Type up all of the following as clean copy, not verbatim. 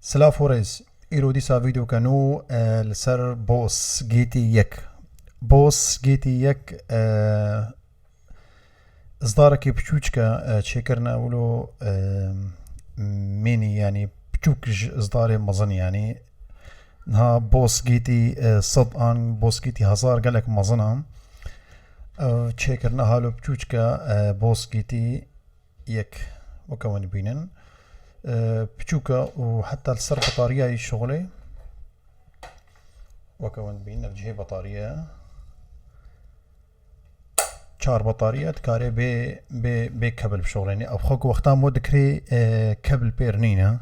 سلا فوريز إيرو ديسا فيديو كانو لسر بوس جيتي يك بوس جيتي يك إصدارك بشوشكا تشيكرنا ولو ميني يعني بشوكج إصداري مظن يعني نها بوس جيتي صد آن بوس جيتي هزار قالك مظنها تشيكرنا هالو بشوشكا بوس جيتي يك وكون بينن بشوكا وحتى السر بطارية شغلي وكون بين الجهة بطارية چار بطارية تكاري بي كابل بشغليني او خوك وقتا مو دكري كابل بيرنينا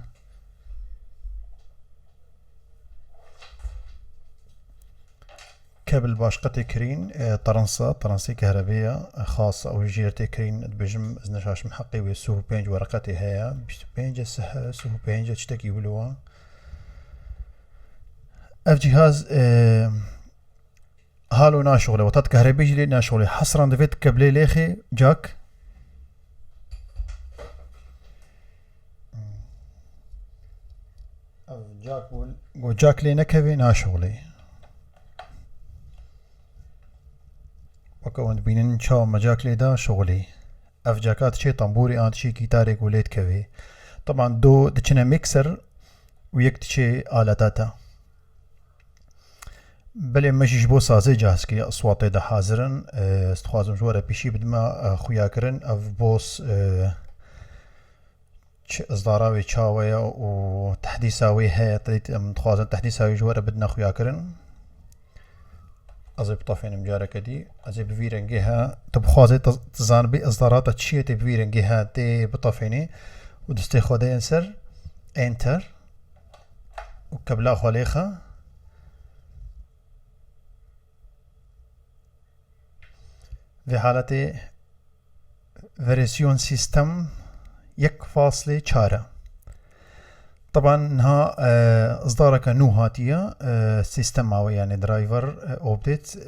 كابل باشقتي كرين طرنسي كهربية خاصة او جيرتي كرين بجم ازنشاش محقي ويسوه بينج ورقتي هيا بينج سوه بينج تشتكي ولوا اف جهاز هالو ناشغله وطات كهربي جلي ناشغله حصرا دفيت كابلي ليخي جاك جاك وجاك لي نكبي ناشغلي وكون بينن شاو مجاك لي دا شغلي اف جاكات شي طنبوري انت شي كيتاري وليت كبي طبعا دو دچنا ميكسر ويك شي آلاتاتا بله مشيش بو سازي جاهز كي اصواتي دا حاضرن استخوازم جوارا بيشي بدما خويا كرن اف بوس اصداراوي تشاويا وتحديثاوي هي متخوازن تحديثاوي جوارا بدنا خويا كرن ازي بطافين مجاركة دي ازي بفيرنجيها تبخوازي تزان بي اصدارات تشيه بفيرنجيها دي بطافيني ودستي خودي انسر انتر وكبلا خوليخا في حالة فيرسيون سيستم 1.4 طبعا ها اصدارك نو هاتية سيستم او يعني درايفر اوبديت 1.8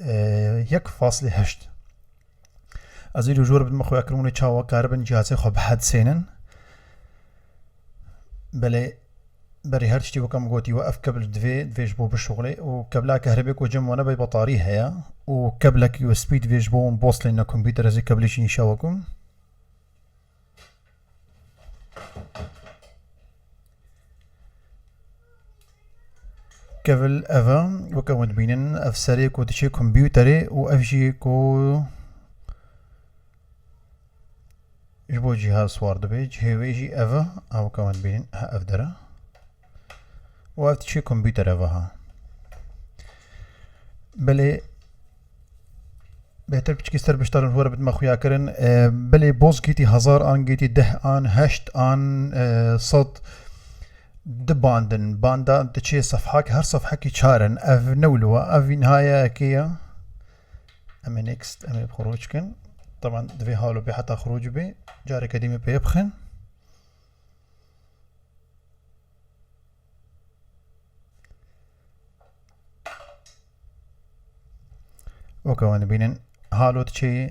ازيلو جور بدمخو يكرموني تشاوا كاربن جهازي خو بحد سينن بلي بري هرشتي وكم قوتي وقف قبل دفيش بو بالشغلي وكبلا كهربيك وجم وانا بطاريه هيا وكبلك يو اس بي دفيش بو بوصل لنا كمبيوتر زي كبليش نشاوكم كفل افا وكون بينن اف سري كو تشي كمبيوتري و اف جي كو جبو جهاز سوار دبيج هيويجي افا او كون بينن ها افدرا و اف تشي كمبيوتر افا ها بلي بهتر بچكستر بشتارن هو بدما خويا كرن بلي بوز جيتي هزار ان جيتي ده ان هشت ان صد دباندن باندا تشي صفحك هر صفحة كي شارن اف نولوا اف نهاية كيا امي نيكست امي بخروج كن طبعا دفي هالو بي حتى خروج بي جاري كديمي بيبخن وكوان بينن هالو تشي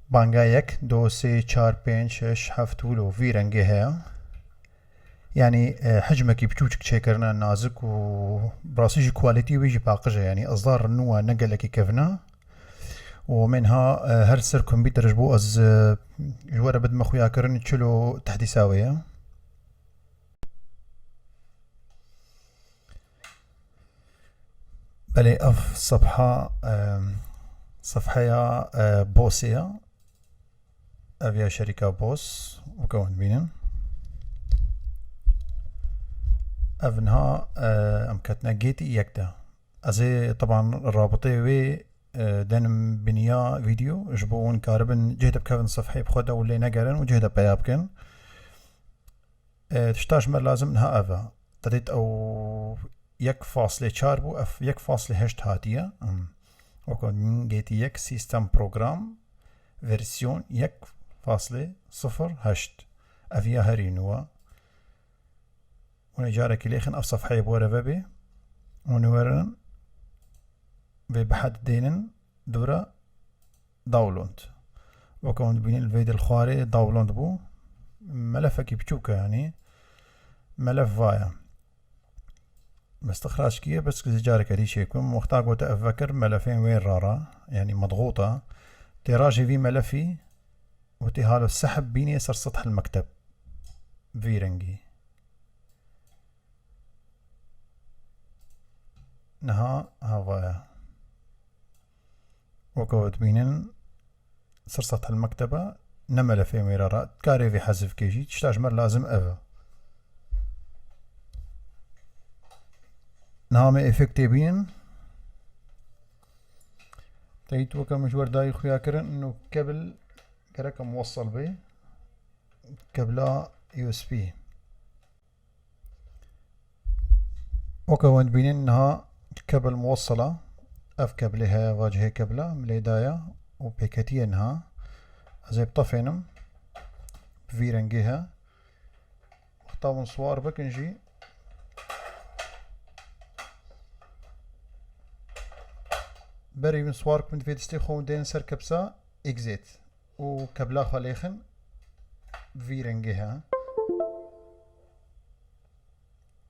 بانگا 1 2 3 4 5 6 7 ولو في رنگه هيا يعني حجمك بچوچك چيكرنا نازك و براسيجي كواليتي ويجي باقجة يعني اصدار نوع نقلكي كفنا ومنها هر سر كمبيوتر جبو از جوارا بد مخويا كرن تشلو تحديثاوية بلي اف صفحة بوسية افيا شركة بوس وكون بينن افنها امكتنا جيتي يكدا ازي طبعا الرابطي وي دنم بنيا فيديو جبون كاربن جهد بكفن صفحي بخودا واللي نقرن وجهد بيابكن تشتاش مر لازم انها افا تديت او 1.4 بو اف 1.8 هاتية وكون جيتي يك سيستم بروغرام فيرسيون 1.08 افيا هرينوا ونجارك ليخن اف صفحي بورا ببي ونورن بحد دينن دورا داونلود وكون بين الفيديو الخاري داونلود بو ملفك بتشوكا يعني ملف فايا مستخراج كيه بس جارك هذه شيكم وقتا قلت أفكر ملفين وين رارا يعني مضغوطة تراجي في ملفي وتهالو السحب بيني يسر سطح المكتب في رنجي نها هوايا وكوت بينن سر سطح المكتبة نملفين وين رارا كاري في حذف كيجي تشتاج مر لازم أفا نامي افكتي بين تيت وكا مجور داي خويا كرن انه كابل كرك موصل به كابلا يو اس بي وكا وين بين انها كابل موصلة اف كابلها واجهة كابلة مليدايا وبيكتية انها زي بطفينم بفيرنجيها وخطاون صوار بكنجي بري من صوار كنت في دستي خون دين سر كبسة اكزيت وكبلا خليخن فيرنجها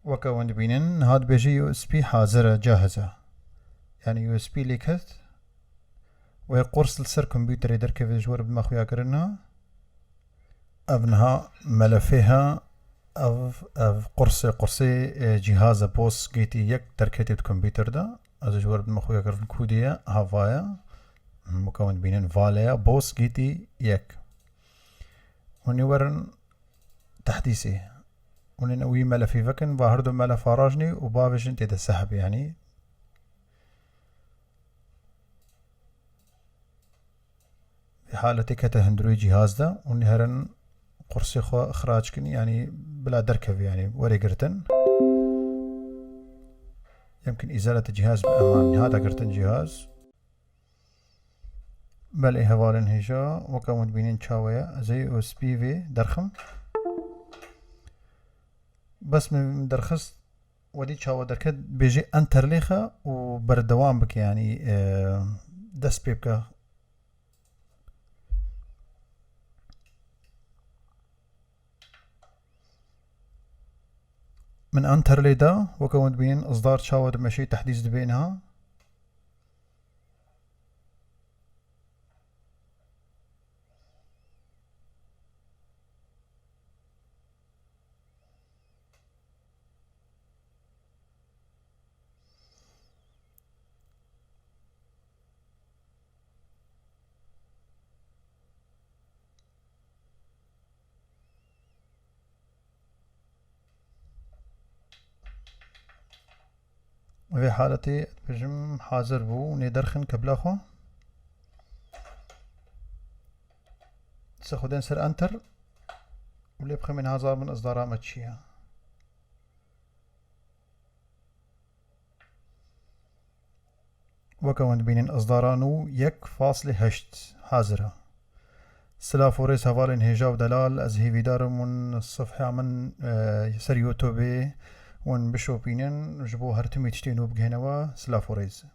وكون بينن هاد بيجي يو اس بي حاضرة جاهزة يعني يو اس بي ليكت ويقرص لسر كمبيوتر يدر كيف جور بما خويا كرنها ابنها ملفها اف قرصي جهاز بوس جيتي يك تركيتي الكمبيوتر ده از جور بما خويا كرن كودية هافايا مكون بينن فاليا بوس جيتي يك ونورن تحديثي وننوي ملفي فكن باهردو ملف راجني وبابش انت تسحب يعني في حالة كتهندروي جهاز ده ونهرن قرصي خو اخراج كن يعني بلا دركب يعني وري قرتن يمكن ازالة الجهاز بامان هذا قرتن جهاز بل هوالن هجا وكون بينين شاوية زي او اس بي في درخم بس من درخست ودي شاوة دركت بيجي انتر ليخا وبردوام بك يعني دس بيبكا من انتر لي دا وكون بين اصدار شاوة ماشي تحديث بينها في حالتي بجم حاضر بو ندرخن كبلاخو سخدين سر انتر واللي يبقى من هذا من اصدارات ماتشيها وكون بين اصدارانو 1.8 حاضرة سلافوريس هوالين هجاو دلال از هيفيدار من الصفحة من سر يوتيوب ون بشوبينن جبو هرتمي تشتينو بجهنوا سلافوريز